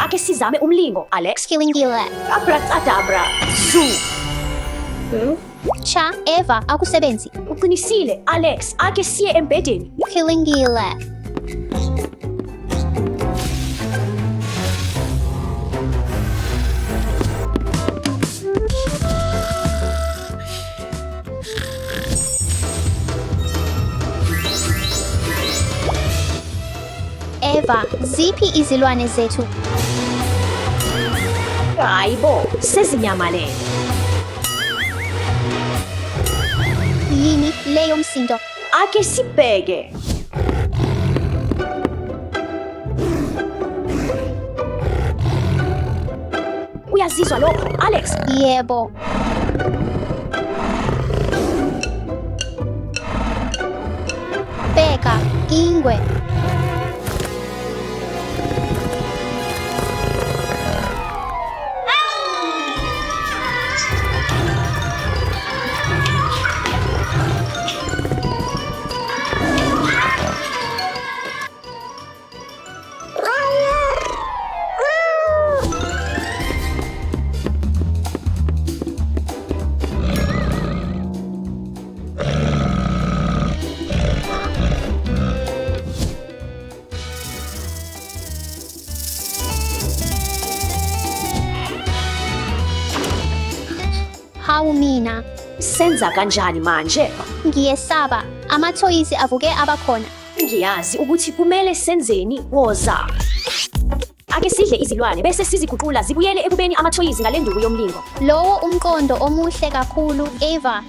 Ake sizame umlingo, Alex. Kilingile. Abracadabra. Zoo. Cha, Eva, akusebenzi. Uqinisile, Alex. Ake siye embedeni. Kilingile. Eva, ziphi izilwane zethu? Hayibo, sezinyamalele. Yini leyo msindo? Ake sibheke. Uyazizwa lokho, Alex? Yebo. Bheka, ingwe. Hawu mina, Senza kanjani manje? ngiyesaba. Amathoyizi avuke abakhona. Ngiyazi ukuthi kumele senzeni, woza. Ake sidle izilwane bese siziguqula zibuyele ekubeni amathoyizi ngale nduku yomlingo. Lowo umqondo omuhle kakhulu, Eva.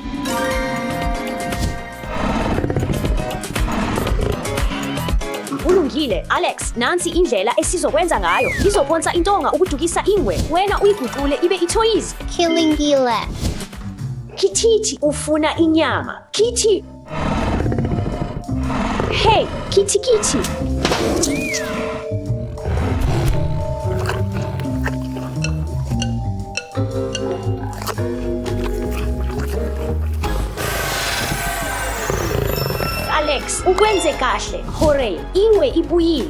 Ulungile, Alex. Nansi indlela esizokwenza ngayo. Izophonsa intonga ukudukisa ingwe. Wena uyiguqule ibe ithoyizi. Kilingile. Kithithi ufuna inyama. Kithi. Hey, kithi kithi. Alex, ukwenze kahle. Hooray, ingwe ibuyile.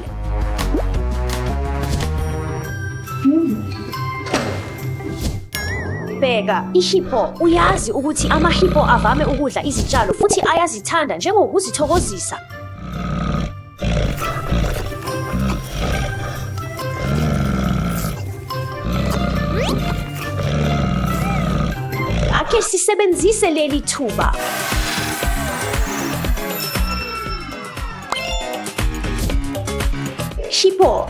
Bheka, ihippo. Uyazi ukuthi amahippo avame ukudla izitshalo futhi ayazithanda njengokuzithokozisa. Ake sisebenzise leli thuba. Hippo.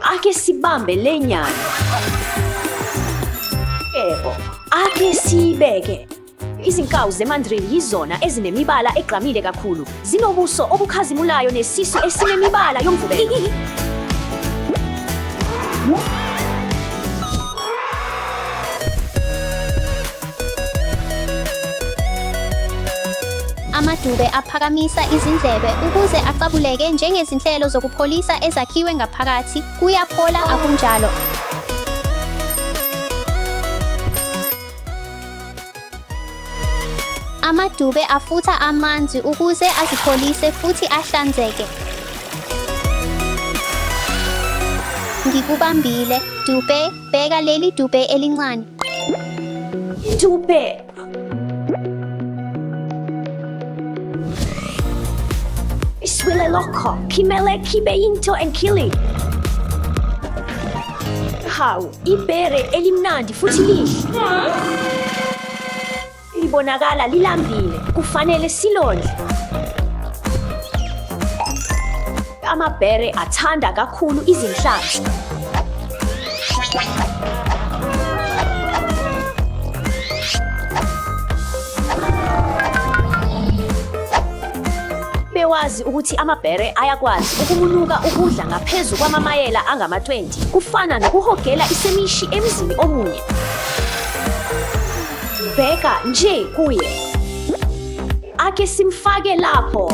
Ake sibambe lenyana. Yebo, ake siyibeke. Izinkawu zemandrili yizona ezinemibala egqamile kakhulu. Zinobuso obukhazimulayo nesisu esinemibala yomvubelo. Amadube aphakamisa izindlebe ukuze acabuleke njengezinhlelo zokupholisa ezakhiwe ngaphakathi. Kuyaphola akunjalo. Amadube afutha amanzi ukuze azipholise futhi ahlanzeke. Ngikubambile, dube, bheka leli dube elincane. Dube. Iswile lokho, kimele kibe into enkili. Hawu, ibhere elimnandi futhi lihle. Libonakala lilambile, kufanele silondle. Amabhere athanda kakhulu izinhlanzi. Bewazi ukuthi amabhere ayakwazi ukumunuka ukudla ngaphezu kwamamayela angama-20 kufana nokuhogela isemishi emzini omunye. Bheka nje kuye. Ake simfake lapho.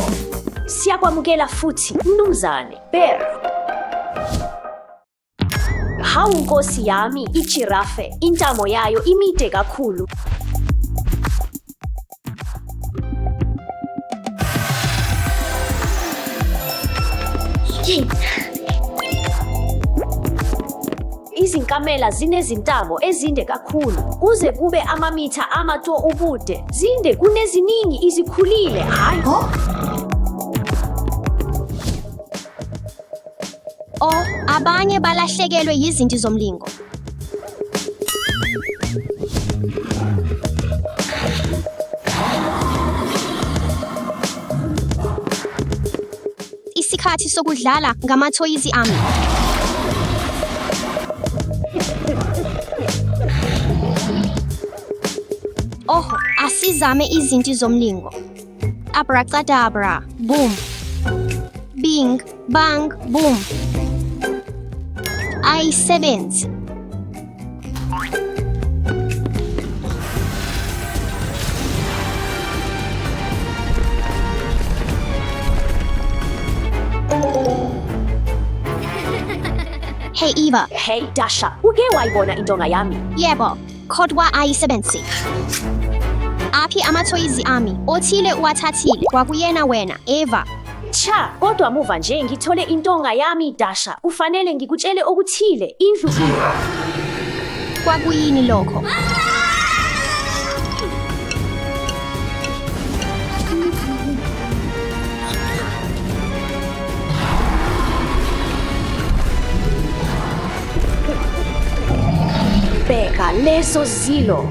Siyakwamukela futhi, mnumzane Bear. Hawu nkosi yami, ijirafe, intamo yayo imide kakhulu. izikamela zinezintamo ezinde kakhulu kuze kube amamitha ama-2 ubude, zinde kuneziningi izikhulile, hayi. Abanye balahlekelwe yizinti zomlingo. Isikhathi sokudlala ngamathoyizi ami. Asizame izinti zomlingo. Abracadabra, boom. Bing, bang, boom. Ayisebenzi. Hey Eva. Hey Dasha, uke wayibona intonga yami? Yebo, kodwa ayisebenzi. Aphi amathoyizi ami? Othile uwathathile. Kwakuyena wena, Eva. Cha, kodwa muva nje ngithole intonga yami Dasha. Kufanele ngikutshele okuthile, indlu iyo. Kwakuyini lokho? Bheka leso zilo.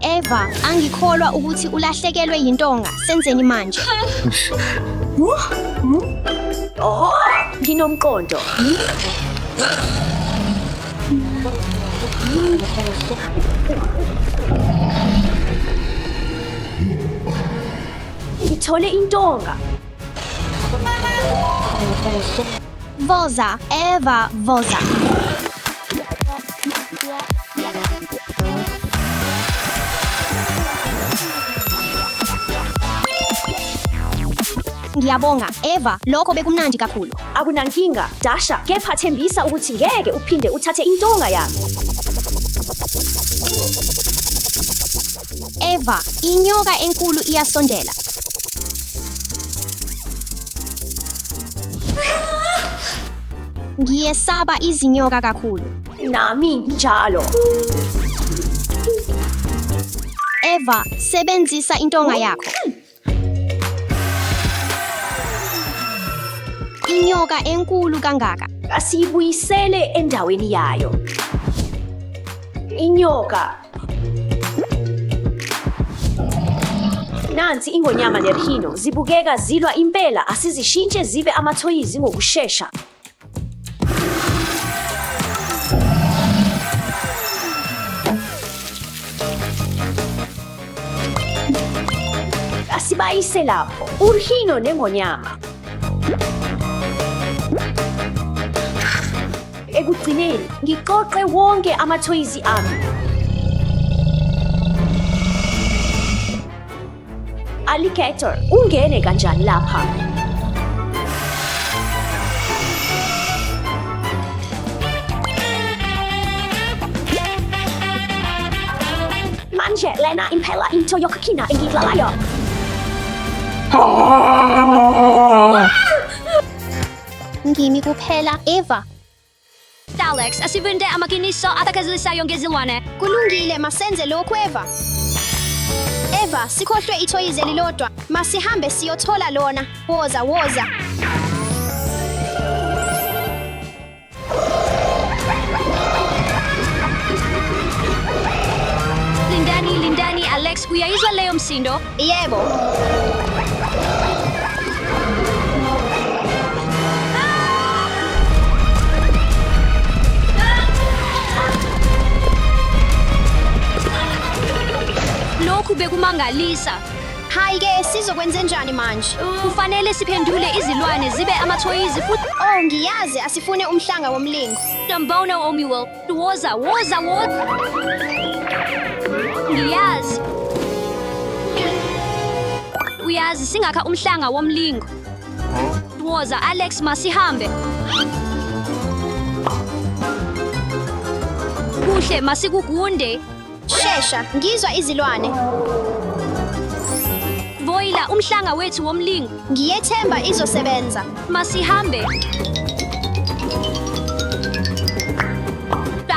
Eva, angikholwa ukuthi ulahlekelwe yintonga. Senzeni manje? Nginomqondo. Ngithole intonga. Voza, Eva, voza. Ngiyabonga, Eva, lokho bekumnandi kakhulu. Akunankinga, Dasha, kepha thembisa ukuthi ngeke uphinde uthathe intonga yami. Eva, inyoka enkulu iyasondela. Ngiyesaba izinyoka kakhulu. Nami njalo. Eva, sebenzisa intonga yakho. Inyoka enkulu kangaka. Asiyibuyisele endaweni yayo. Inyoka. Nansi ingonyama nerhino zibukeka zilwa impela, asizishintshe zibe amathoyizi ngokushesha. Asibayise lapho, urhino nengonyama. Ekugcineni, ngiqoqe wonke amathoyizi ami. Alligator, ungene kanjani lapha? Manje lena impela into yokukhina engidlalayo. Ngimi kuphela, Eva. Alex, asivunde amakiniso atakazilisa yongezilwane. Kulungile, masenze lokhu, Eva. Eva, sikhohlwe ithoyizi elilodwa. Masihambe siyothola lona. Woza, woza. Lindani, Alex, uyayizwa leyo msindo? Yebo. Lokhu bekumangalisa. Hayi-ke, sizokwenzenjani manje? Kufanele siphendule izilwane zibe amathoyizi futhi. Ngiyazi asifune umhlanga womlingo. Dambono Omuel. Woza. Ngiyazi. Uyazi singakha umhlanga womlingo. Woza, Alex, masihambe. Kuhle, masikugunde. Shesha, ngizwa izilwane. umhlanga wethu womlingo. Ngiyethemba izosebenza. Masihambe.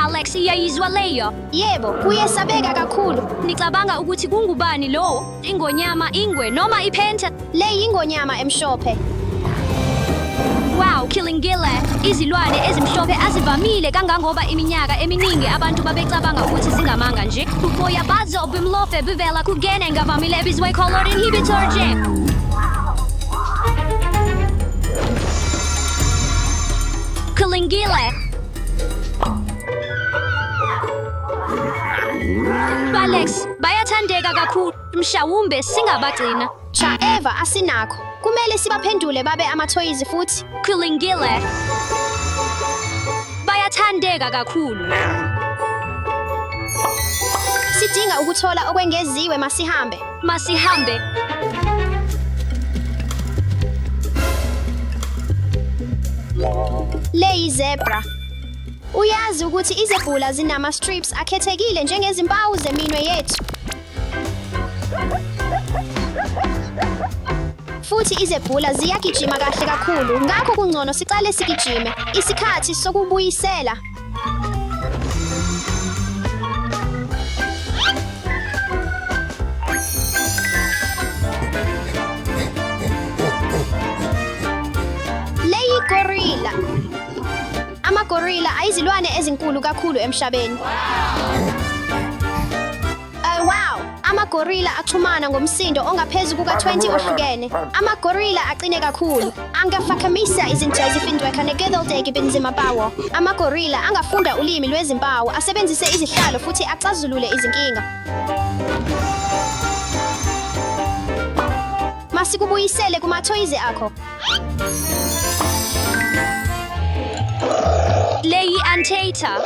Alex, iyayizwa leyo. Yebo, kuyesabeka kakhulu. Nicabanga ukuthi kungubani lo? Ingonyama, ingwe noma iphentha? Le yingonyama emhlophe. Wow, Kilingile. Izilwane ezimhlophe azivamile kangangoba iminyaka eminingi abantu babecabanga ukuthi zingamanga nje. Uboya bazo obumhlophe buvela kugene ngavamile ebizwe color inhibitor nje. Kilingile. Alex, bayathandeka kakhulu. Mshawumbe singabagcina. Cha Eva asinakho. Kumele sibaphendule babe amathoyizi futhi. Kilingile. Bayathandeka kakhulu. Sidinga ukuthola okwengeziwe masihambe. Masihambe. Le yizebra. Uyazi ukuthi izebhula zinama strips akhethekile njengezimpawu zeminwe yethu. Futhi izebhula ziyagijima kahle kakhulu, ngakho kungcono siqale sigijime. Isikhathi sokubuyisela. Le yigorilla. Amagorilla ayizilwane ezinkulu kakhulu emhlabeni. Wow, amagorilla axhumana ngomsindo ongaphezu kuka-20 ohlukene. Amagorilla aqine kakhulu. Angafakhamisa izinto ezifindweka negedldegi benzima bawo. Amagorilla angafunda ulimi lwezimpawu, asebenzise izihlalo futhi acazulule izinkinga. Masikubuyisele kumathoyizi akho. Leyi anteater.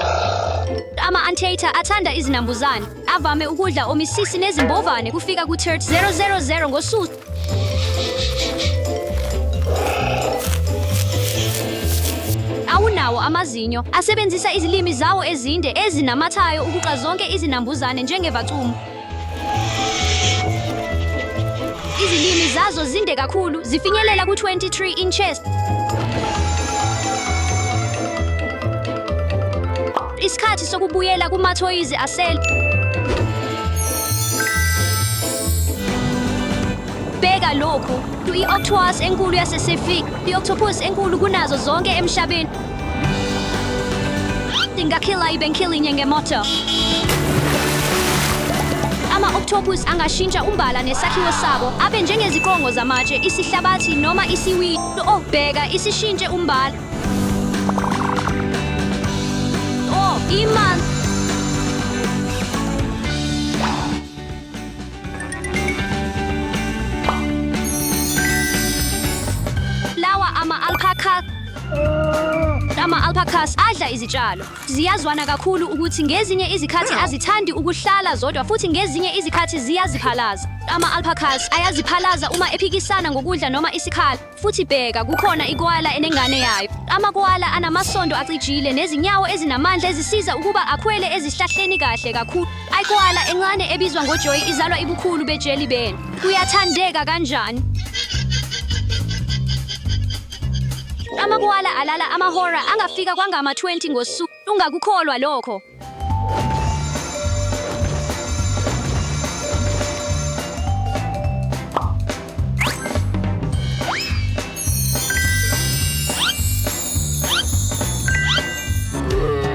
Ama-anteater athanda izinambuzane. Avame ukudla omisisi nezimbovane kufika ku-30 000 ngosuku. Awunawo amazinyo. Asebenzisa izilimi zawo ezinde ezinamathayo ukuxa zonke izinambuzane njengevacumu. Izilimi zazo zinde kakhulu, zifinyelela ku-23 inches. Isikhathi sokubuyela kumathoyizi asele. Bheka lokhu, i-octopus enkulu yaseSapphic, i-octopus enkulu kunazo zonke emhlabeni. Singakhila ibenkilinye ngemoto. Ama-octopus angashintsha umbala nesakhiwo sabo abe njengeziqongo zamatshe, isihlabathi noma isiwidi. Bheka isishintshe umbala. Iman. Lawa ama-alpacas adla izitshalo. Ziyazwana kakhulu ukuthi ngezinye izikhathi azithandi ukuhlala zodwa futhi ngezinye izikhathi ziyaziphalaza. Ama-alpacas ayaziphalaza uma ephikisana ngokudla noma isikhala. Futhi bheka kukhona ikoala enengane yayo. Amakoala anamasondo acijile nezinyawo ezinamandla ezisiza ukuba akhwele ezihlahleni kahle kakhulu. Ikoala encane ebizwa ngoJoy izalwa ibukhulu bejelly bean. Kuyathandeka kanjani? Amakoala alala amahora angafika kwangama-20 ngosuku. Ungakukholwa lokho.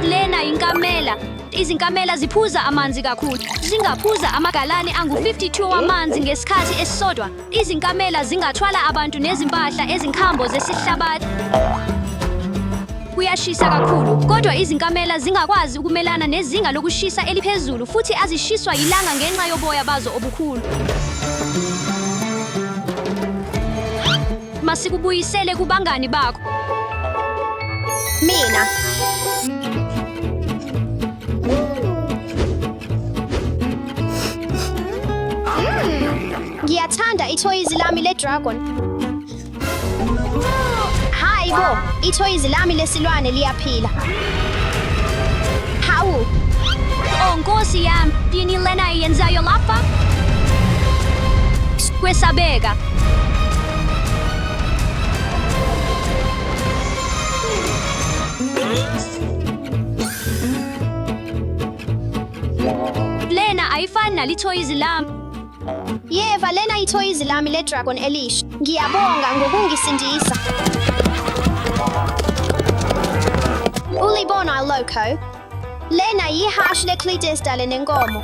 Lena inkamela. Izinkamela ziphuza amanzi kakhulu. Zingaphuza amagalane angu-52 wamanzi ngesikhathi esisodwa. Izinkamela zingathwala abantu nezimpahla ezinkhambo zesihlabathi. Kuyashisa kakhulu, kodwa izinkamela zingakwazi ukumelana nezinga lokushisa eliphezulu futhi azishiswa yilanga ngenxa yoboya bazo obukhulu. Masikubuyisele kubangani bakho. Mina. Ngiyathanda ithoyizi lami le-dragon. Hayi bo, ithoyizi lami lesilwane liyaphila. Hawu. Oh Nkosi yami, yini lena iyenzayo lapha? kwesabeka. Lena ayifani nalithoyizi lami. Yeva, lena ithoyizi lami le-dragon elisha. Ngiyabonga ngokungisindisa. Ulibona loco. Lena yihashi le-Clydesdale nenkomo.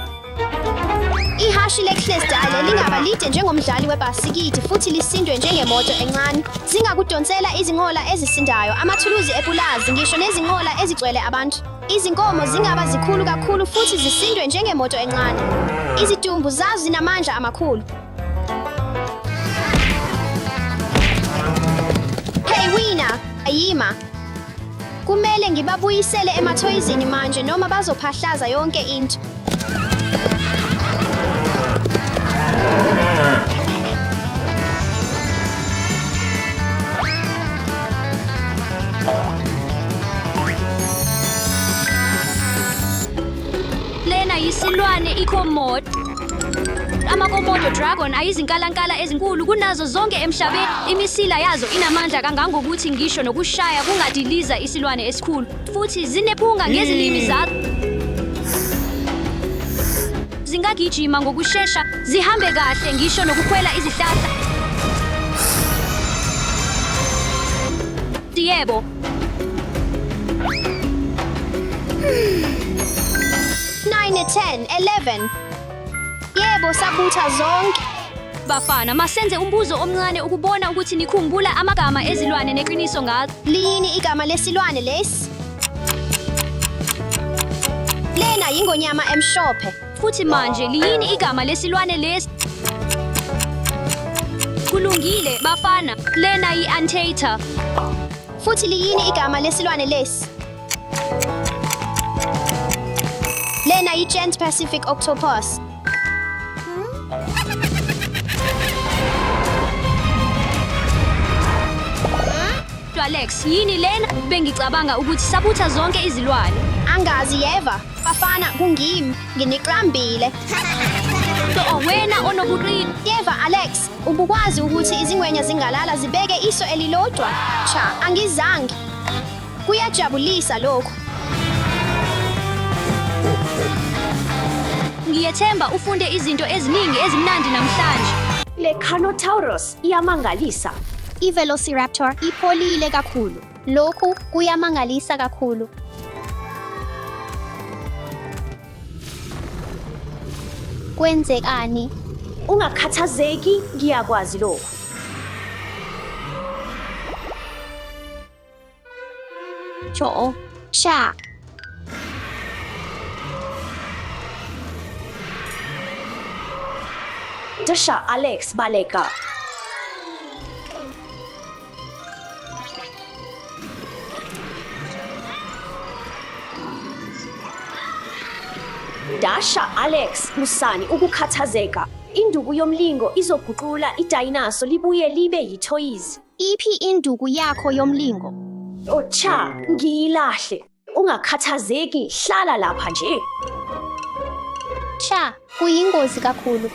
Ihashi le-Clydesdale lingaba lide njengomdlali webhasikidi futhi lisindwe njengemoto encane. Zingakudonsela izinqola ezisindayo, amathuluzi epulazi, ngisho nezinqola ezigcwele abantu. Izinkomo zingaba zikhulu kakhulu futhi zisindwe njengemoto encane. Izidumbu zazo zinamandla amakhulu. Hey wina, ayima. Kumele ngibabuyisele emathoyizini manje noma bazophahlaza yonke into. Lena yisilwane iKomodo. Amakomodo dragon ayizinkalankala ezinkulu kunazo zonke emhlabeni. Imisila yazo inamandla kangangokuthi ngisho nokushaya kungadiliza isilwane esikhulu. Futhi zinephunga ngezilimi zazo. Zingagijima ngokushesha, zihambe kahle ngisho nokukhwela izihlahla. Yebo. 9, 10, 11. Yebo, sabutha zonke. Bafana, masenze umbuzo omncane ukubona ukuthi nikhumbula amagama ezilwane neqiniso ngazo. Liyini igama lesilwane lesi? Lena yingonyama emhlophe. Futhi manje liyini igama lesilwane lesi? Kulungile, bafana. Lena yi-anteater. Futhi liyini igama lesilwane lesi? Lena yi-Gent Pacific octopus. Alex, yini lena? Bengicabanga ukuthi sabutha zonke izilwane. Angazi Yeva, bafana kungimi, nginiqambile. So wena onobuqili. Yeva Alex, ubukwazi ukuthi izingwenya zingalala zibeke iso elilodwa? Cha, angizange. Kuyajabulisa lokho. Ngiyethemba ufunde izinto eziningi ezimnandi namhlanje. Le Carnotaurus iyamangalisa. I-Velociraptor ipholile kakhulu. Lokhu kuyamangalisa kakhulu. Kwenzekani? Ungakhathazeki, ngiyakwazi lokho. Cho, cha. Dasha Alex baleka. Dasha Alex Musani ukukhathazeka. Induku yomlingo izoguqula idinosaur libuye libe yithoyizi. Iphi induku yakho yomlingo? Ocha, ngiyilahle. Ungakhathazeki, hlala lapha nje. Cha, kuyingozi kakhulu.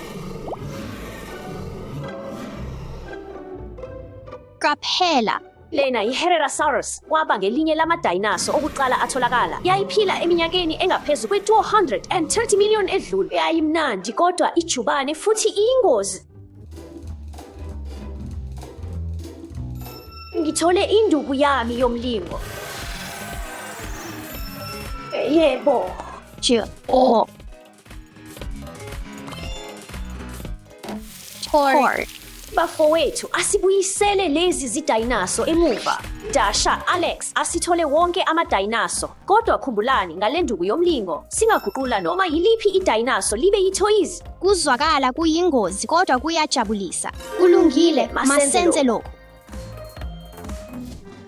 Qaphela. Lena yi-Herrerasaurus kwaba ngelinye lama-dinosaur okuqala atholakala. Yayiphila eminyakeni engaphezu kwe-230 million edlule. Yayimnandi kodwa ijubane futhi iyingozi. Ngithole induku yami yomlingo. Yebo. Oh. Tor. Bafowethu, asibuyisele lezi zidinosaur emuva. Dasha Alex asithole wonke ama-dinosaur. Kodwa khumbulani ngale nduku yomlingo, singaguqula noma yiliphi i-dinosaur libe yithoyizi. Kuzwakala kuyingozi kodwa kuyajabulisa. Kulungile, masenze lokho.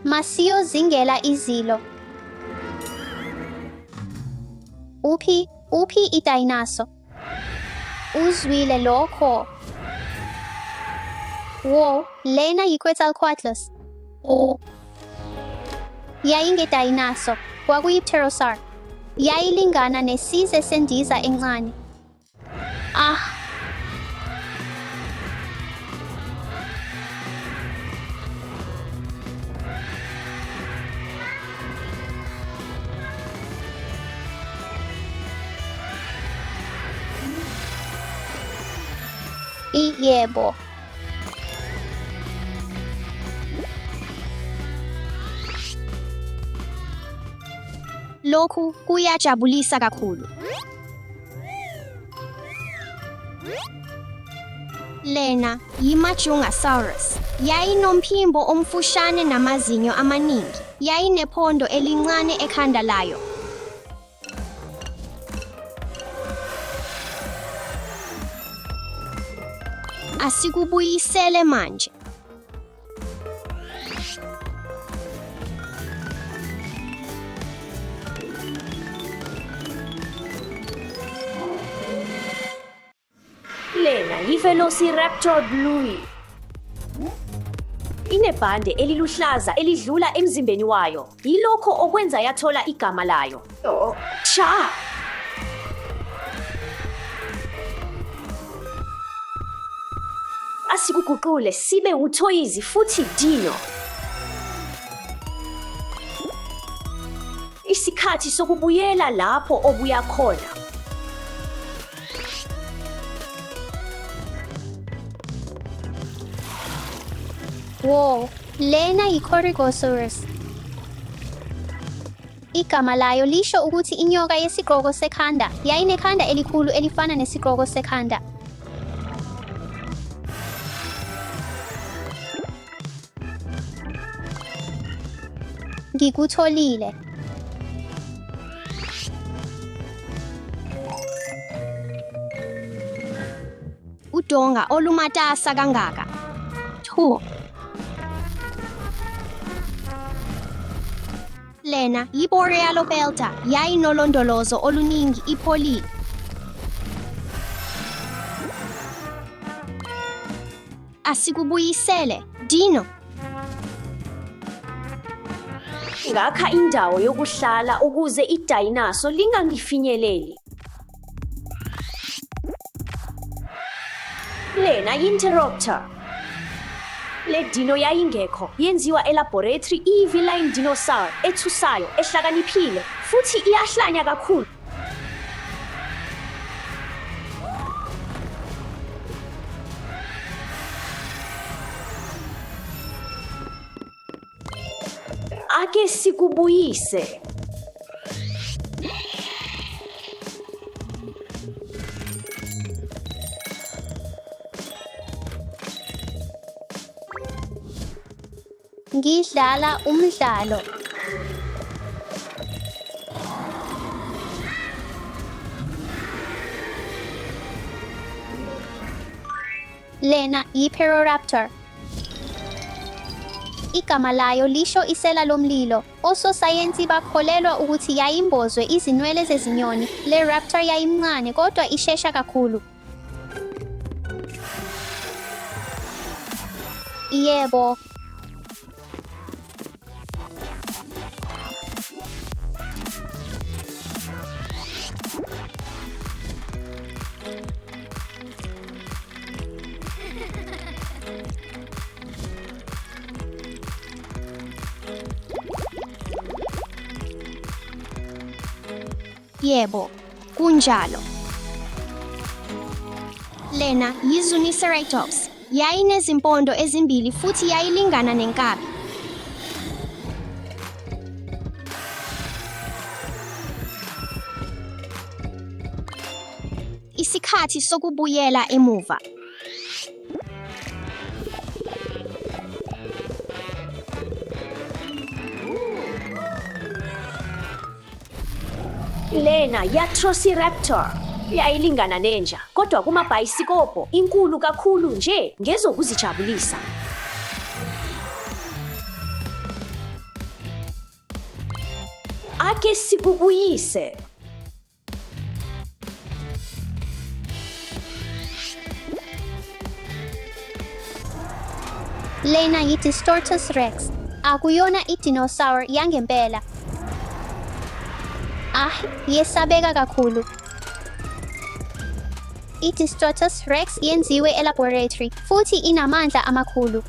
Masiyozingela izilo. Uphi i-dinosaur? Uzwile lokho. Wo, lena yi-Quetzalcoatlus. Oh. Yayinge-dinosaur, kwakuyi-pterosaur. Yayilingana nesize sendiza encane. Yebo. Lokhu kuyajabulisa kakhulu. Lena yiMajungasaurus. Yayinomphimbo omfushane namazinyo amaningi. Yayinephondo elincane ekhanda layo. Asikubuyisele manje. Lena yiVelociraptor Bluey. Inebhande eliluhlaza elidlula emzimbeni wayo. Yilokho okwenza yathola igama layo. Cha! Asikuguqule sibe uthoyizi futhi dino. Isikhathi sokubuyela lapho obuya khona. Wow, lena yiCorygosaurus. Igama layo lisho ukuthi inyoka yesiqhoko sekhanda yayinekhanda elikhulu elifana nesiqhoko sekhanda. Ngikutholile. Udonga olumatasa kangaka. Thu. Lena yiBorealopelta, yayinolondolozo oluningi ipholile. Asikubuyisele, Dino. Ngakha indawo yokuhlala ukuze idayinaso lingangifinyeleli. Lena yinterruptor. Le dino yayingekho, yenziwa elaboratory i-feline dinosaur ethusayo, ehlakaniphile, futhi iyahlanya kakhulu. Ake sikubuyise. Ngidlala umdlalo. Lena yiPteroraptor. Igama layo lisho isela lomlilo. Ososayensi bakholelwa ukuthi yayimbozwe izinwele zezinyoni. Le raptor yayimncane kodwa ishesha kakhulu. Yebo. Yebo, kunjalo. Lena yiZuniceratops. Yayinezimpondo ezimbili futhi yayilingana nenkabi. Isikhathi sokubuyela emuva. Lena yaTrosiraptor. Yayilingana nenja, kodwa kumabhayisikopo inkulu kakhulu nje ngezokuzijabulisa. Ake sikubuyise. Lena yiDistortus rex. Akuyona idinosaur yangempela. Yesabeka kakhulu. iDistortus rex yenziwe elaboratory futhi inamandla amakhulu.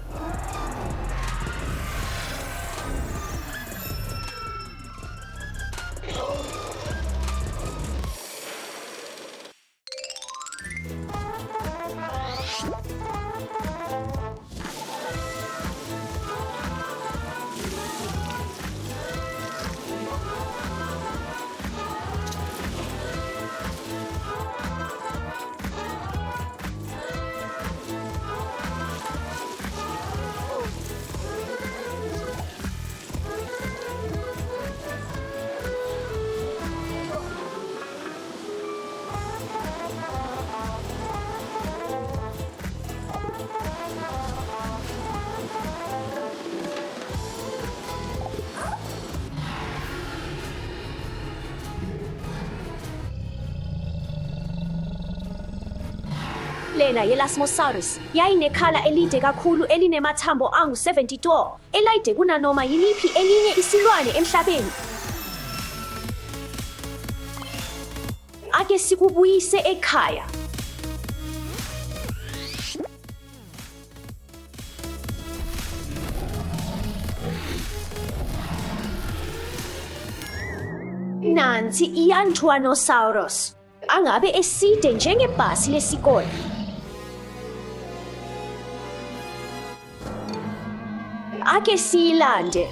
Lena yeLasmosaurus yayinekhala elide kakhulu elinemathambo angu-72 elide kunanoma yiliphi elinye isilwane emhlabeni. Ake sikubuyise ekhaya. Nansi i-Antuanosaurus. Angabe eside njengebhasi lesikole. Ake siyilande.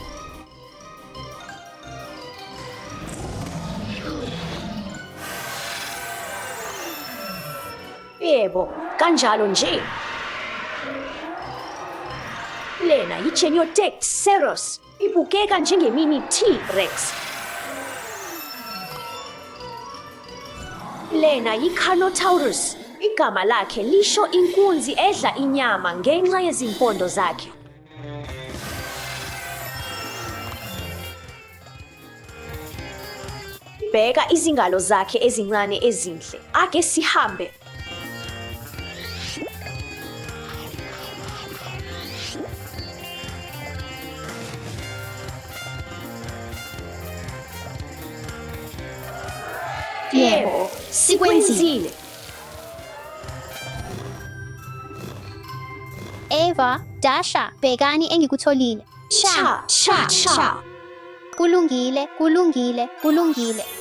Yebo, kanjalo nje. Lena yi-Geniotex ibukeka njengemini T-Rex. Lena yi-Carnotaurus. Igama lakhe lisho inkunzi edla inyama ngenxa yezimpondo zakhe. Bheka izingalo zakhe ezincane ezinhle. Ake sihambe. Yebo, sikwenzile. Eva, Dasha, bhekani engikutholile. Cha, cha, cha. Kulungile, kulungile, kulungile.